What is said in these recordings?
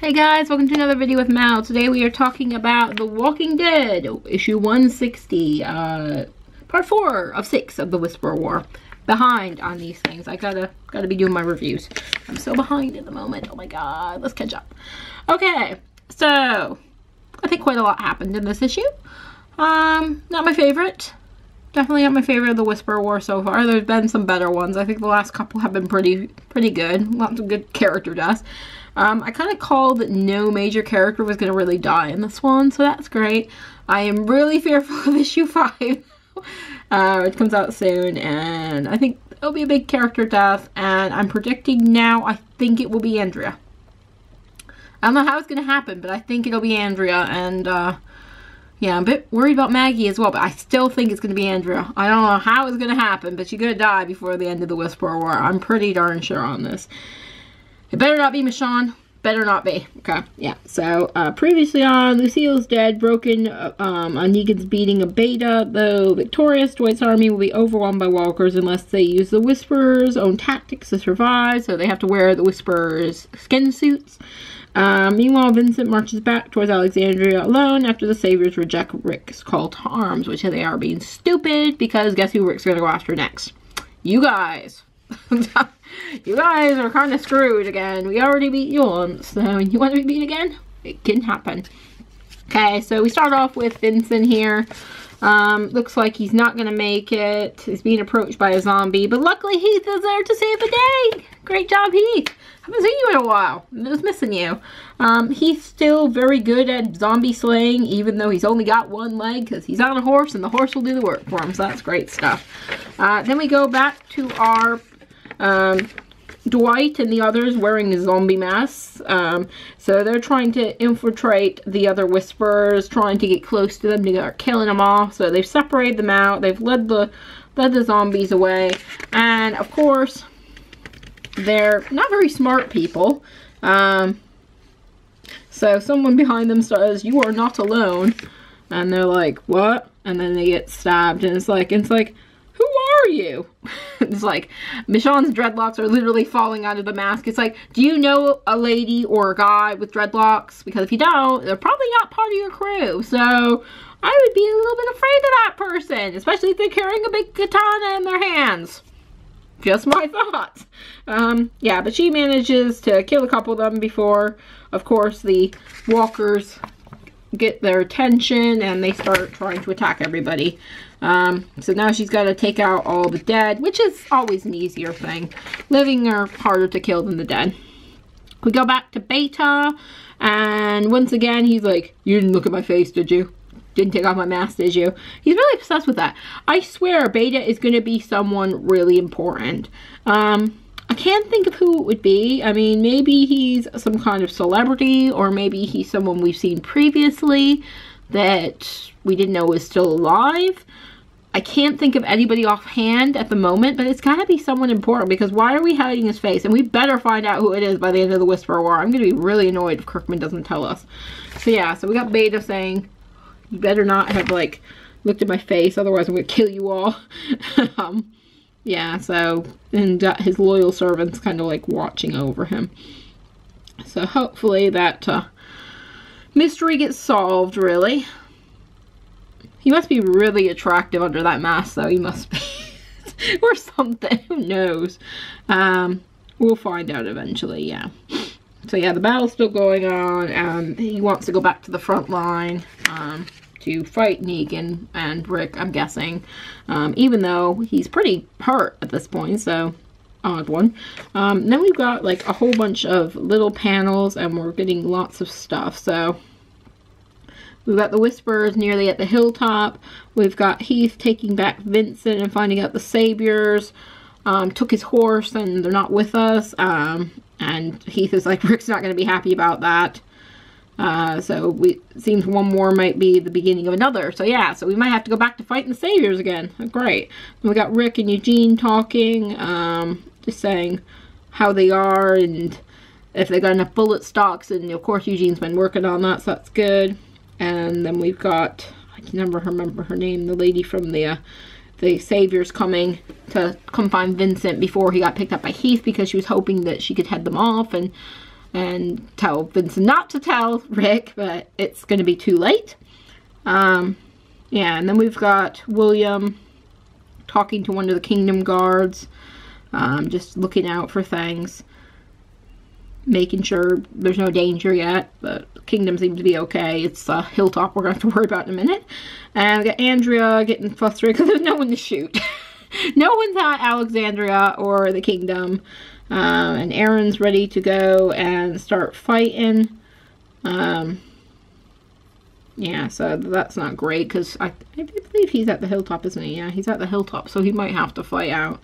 Hey guys, welcome to another video with Mal. Today we are talking about The Walking Dead, issue 160, part 4 of 6 of the Whisperer War. Behind on these things. I gotta be doing my reviews. I'm so behind at the moment. Oh my god, let's catch up. Okay, so I think quite a lot happened in this issue. Not my favorite. Definitely not my favorite of the Whisperer War so far. There's been some better ones. I think the last couple have been pretty good. Lots of good character deaths. I kind of called that no major character was going to really die in this one, so that's great. I am really fearful of issue 5. It comes out soon, and I think it'll be a big character death, and I'm predicting now I think it will be Andrea. I don't know how it's going to happen, but I think it'll be Andrea, and yeah, I'm a bit worried about Maggie as well, but I still think it's going to be Andrea. I don't know how it's going to happen, but she's going to die before the end of the Whisperer War. I'm pretty darn sure on this. It better not be Michonne. Better not be. Okay, yeah. So, previously on, Lucille's dead, broken, on Negan's beating a beta. Though victorious, Dwight's army will be overwhelmed by walkers unless they use the Whisperer's own tactics to survive. So they have to wear the Whisperer's skin suits. Meanwhile, Vincent marches back towards Alexandria alone after the Saviors reject Rick's call to arms, which they are being stupid because guess who Rick's going to go after next? You guys. You guys are kind of screwed again. We already beat you once, so you want to be beat again? It can happen. Okay, so we start off with Vincent here. Looks like he's not going to make it. He's being approached by a zombie, but luckily Heath is there to save the day. Great job, Heath. Haven't seen you in a while. I was missing you. He's still very good at zombie slaying, even though he's only got one leg, because he's on a horse, and the horse will do the work for him, so that's great stuff. Then we go back to our Dwight and the others wearing zombie masks. So they're trying to infiltrate the other Whisperers, trying to get close to them to start killing them off. So they've separated them out. They've led the zombies away. And of course, they're not very smart people. So someone behind them says, "You are not alone." And they're like, "What?" And then they get stabbed. And it's like, who are you? It's like, Michonne's dreadlocks are literally falling out of the mask. It's like, do you know a lady or a guy with dreadlocks? Because if you don't, they're probably not part of your crew. So, I would be a little bit afraid of that person. Especially if they're carrying a big katana in their hands. Just my thoughts. Yeah, but she manages to kill a couple of them before, of course, the walkers get their attention and they start trying to attack everybody. So now she's got to take out all the dead, which is always an easier thing. Living are harder to kill than the dead. We go back to Beta, and once again he's like, "You didn't look at my face, did you? Didn't take off my mask, did you?" He's really obsessed with that. I swear Beta is going to be someone really important. I can't think of who it would be. I mean, maybe he's some kind of celebrity, or maybe he's someone we've seen previously that we didn't know was still alive. I can't think of anybody offhand at the moment, but it's got to be someone important, because why are we hiding his face? And we better find out who it is by the end of the Whisperer War. I'm going to be really annoyed if Kirkman doesn't tell us. So yeah, so we got Beta saying, "You better not have, like, looked at my face, otherwise I'm going to kill you all." Yeah, so, and his loyal servants kind of like watching over him. So hopefully that mystery gets solved, really. He must be really attractive under that mask, though. He must be. Or something. Who knows? We'll find out eventually, yeah. So yeah, the battle's still going on. He wants to go back to the front line. To fight Negan and Rick, I'm guessing. Even though he's pretty hurt at this point, so odd one. Then we've got like a whole bunch of little panels, and we're getting lots of stuff. So we've got the Whisperers nearly at the hilltop. We've got Heath taking back Vincent and finding out the Saviors took his horse and they're not with us. And Heath is like, Rick's not going to be happy about that. So it seems one more might be the beginning of another. So yeah, so we might have to go back to fighting the Saviors again. Great. We got Rick and Eugene talking, just saying how they are and if they got enough bullet stocks. And of course Eugene's been working on that, so that's good. And then we've got, I can never remember her name, the lady from the Saviors coming to come find Vincent before he got picked up by Heath, because she was hoping that she could head them off and tell Vincent not to tell Rick, but it's going to be too late. Yeah, and then we've got William talking to one of the Kingdom guards, just looking out for things, making sure there's no danger yet, but Kingdom seems to be okay. It's Hilltop we're going to have to worry about in a minute. And we got Andrea getting frustrated because there's no one to shoot. No one's at Alexandria or the Kingdom. And Aaron's ready to go and start fighting. Yeah, so that's not great, because I believe he's at the Hilltop, isn't he? Yeah, he's at the Hilltop, so he might have to fight out.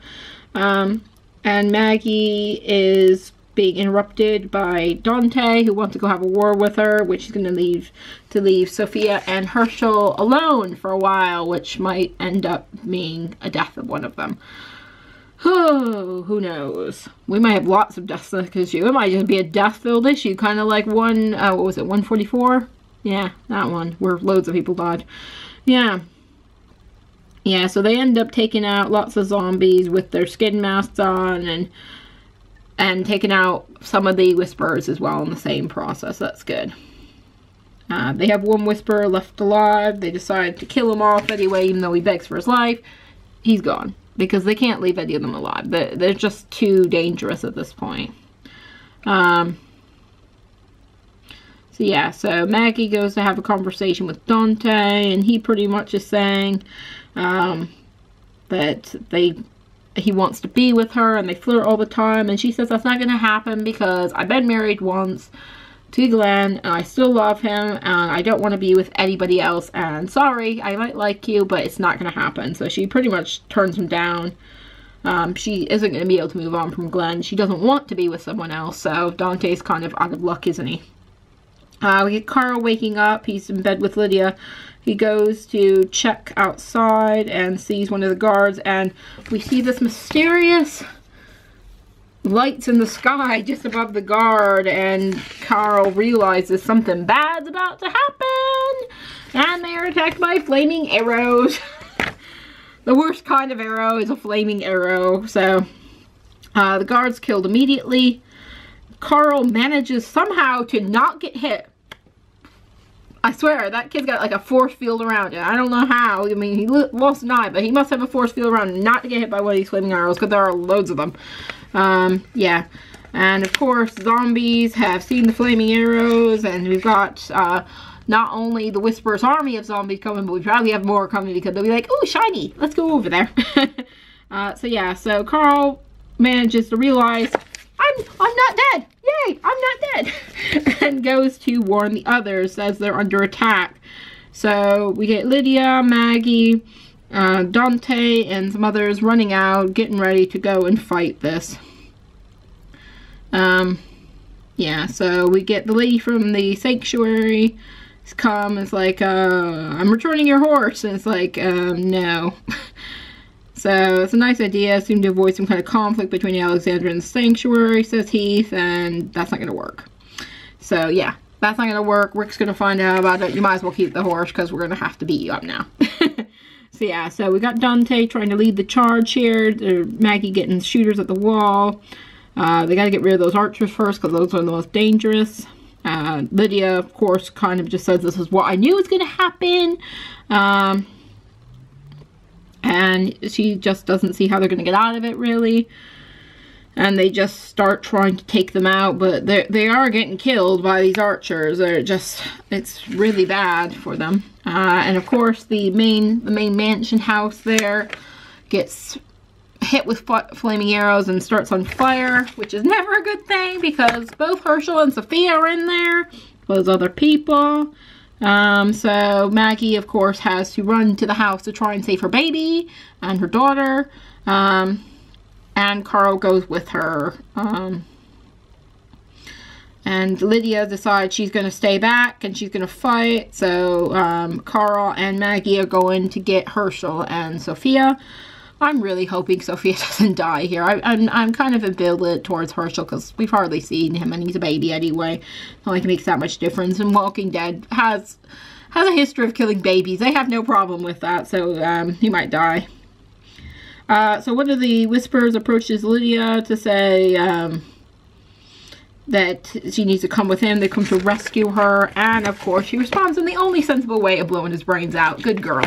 And Maggie is being interrupted by Dante, who wants to go have a war with her, which is going to leave Sophia and Herschel alone for a while, which might end up being a death of one of them. Oh, who knows? We might have lots of deaths in this issue. It might just be a death-filled issue, kind of like what was it, 144? Yeah, that one, where loads of people died. Yeah. Yeah, so they end up taking out lots of zombies with their skin masks on, and taking out some of the Whisperers as well in the same process. That's good. They have one Whisperer left alive. They decide to kill him off anyway, even though he begs for his life. He's gone, because they can't leave any of them alive. They're just too dangerous at this point. So yeah, so Maggie goes to have a conversation with Dante, and he pretty much is saying that he wants to be with her, and they flirt all the time, and she says that's not going to happen because I've been married once to Glenn, and I still love him, and I don't want to be with anybody else, and sorry, I might like you, but it's not going to happen. So she pretty much turns him down. She isn't going to be able to move on from Glenn. She doesn't want to be with someone else, so Dante's kind of out of luck, isn't he? We get Carl waking up. He's in bed with Lydia. He goes to check outside and sees one of the guards, and we see this mysterious lights in the sky just above the guard, and Carl realizes something bad's about to happen, and they are attacked by flaming arrows. The worst kind of arrow is a flaming arrow. So the guard's killed immediately. Carl manages somehow to not get hit. I swear, that kid's got like a force field around it. I don't know how. I mean, he lost an eye, but he must have a force field around not to get hit by one of these flaming arrows, because there are loads of them. Yeah. And of course, zombies have seen the flaming arrows, and we've got not only the Whisperer's army of zombies coming, but we probably have more coming, because they'll be like, oh, shiny, let's go over there. So yeah, so Carl manages to realize, I'm not dead. Yay, I'm not dead. And goes to warn the others as they're under attack. So we get Lydia, Maggie, Dante, and some others running out, getting ready to go and fight this. Yeah, so we get the lady from the sanctuary come. It's like, I'm returning your horse. And it's like, no. So it's a nice idea. Seem to avoid some kind of conflict between Alexandra and the sanctuary, says Heath, and that's not going to work. So yeah, that's not going to work. Rick's going to find out about it. You might as well keep the horse, because we're going to have to beat you up now. So yeah, so we got Dante trying to lead the charge here. Maggie getting shooters at the wall. They got to get rid of those archers first, because those are the most dangerous. Lydia, of course, kind of just says this is what I knew was going to happen. And she just doesn't see how they're going to get out of it, really. And they just start trying to take them out, but they are getting killed by these archers. It's really bad for them. And of course, the main mansion house there gets hit with flaming arrows and starts on fire, which is never a good thing, because both Herschel and Sophia are in there. Those other people. So Maggie, of course, has to run to the house to try and save her baby and her daughter. And Carl goes with her. And Lydia decides she's going to stay back and she's going to fight. So Carl and Maggie are going to get Herschel and Sophia. I'm really hoping Sophia doesn't die here. I'm kind of ambivalent towards Herschel, because we've hardly seen him, and he's a baby anyway. Not like it makes that much difference. And Walking Dead has has a history of killing babies. They have no problem with that, so he might die. So one of the Whisperers approaches Lydia to say that she needs to come with him. They come to rescue her, and of course she responds in the only sensible way of blowing his brains out. Good girl.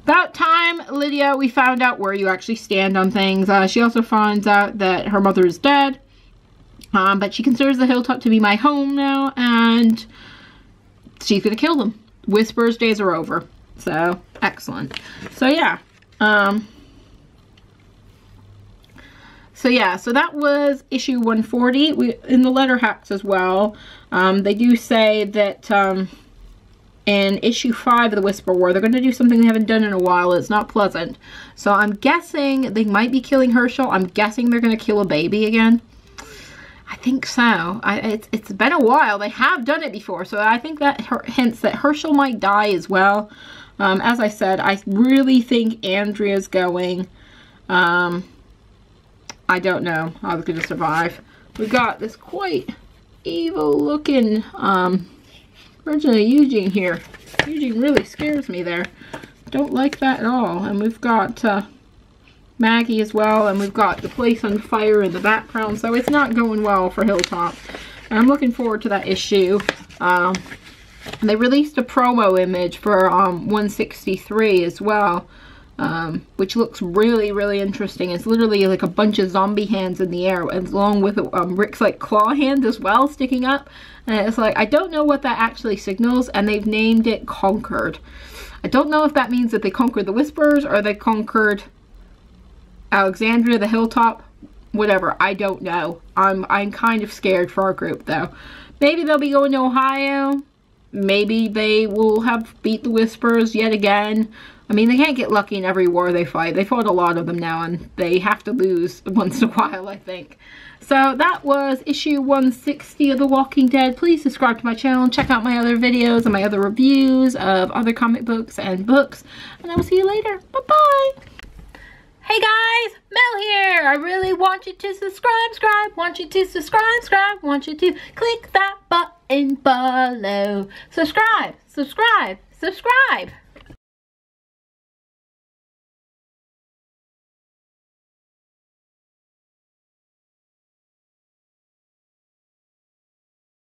About time, Lydia, we found out where you actually stand on things. She also finds out that her mother is dead, but she considers the hilltop to be my home now, and she's gonna kill them. Whisperer's days are over. So, excellent. So yeah. So that was issue 140. In the letter hacks as well, they do say that in issue 5 of the Whisper War, they're going to do something they haven't done in a while. It's not pleasant. So I'm guessing they might be killing Herschel. I'm guessing they're going to kill a baby again. I think so. It's been a while. They have done it before. So I think that hints that Herschel might die as well. As I said, I really think Andrea's going. I don't know how they're going to survive. We got this quite evil looking version of Eugene here. Eugene really scares me there. Don't like that at all. And we've got Maggie as well, and we've got the place on fire in the background, so it's not going well for Hilltop. And I'm looking forward to that issue. They released a promo image for 163 as well, which looks really, really interesting. It's literally like a bunch of zombie hands in the air, along with Rick's like claw hand as well sticking up. And it's like, I don't know what that actually signals, and they've named it Conquered. I don't know if that means that they conquered the Whisperers or they conquered Alexandria, the Hilltop, whatever. I don't know. I'm kind of scared for our group though. Maybe they'll be going to Ohio. Maybe they will have beat the Whisperers yet again. I mean, they can't get lucky in every war they fight. They fought a lot of them now, and they have to lose once in a while, I think. So that was issue 160 of The Walking Dead. Please subscribe to my channel and check out my other videos and my other reviews of other comic books and books. And I will see you later. Bye-bye. Hey guys, Mel here. I really want you to subscribe, want you to subscribe, want you to click that button below. Subscribe.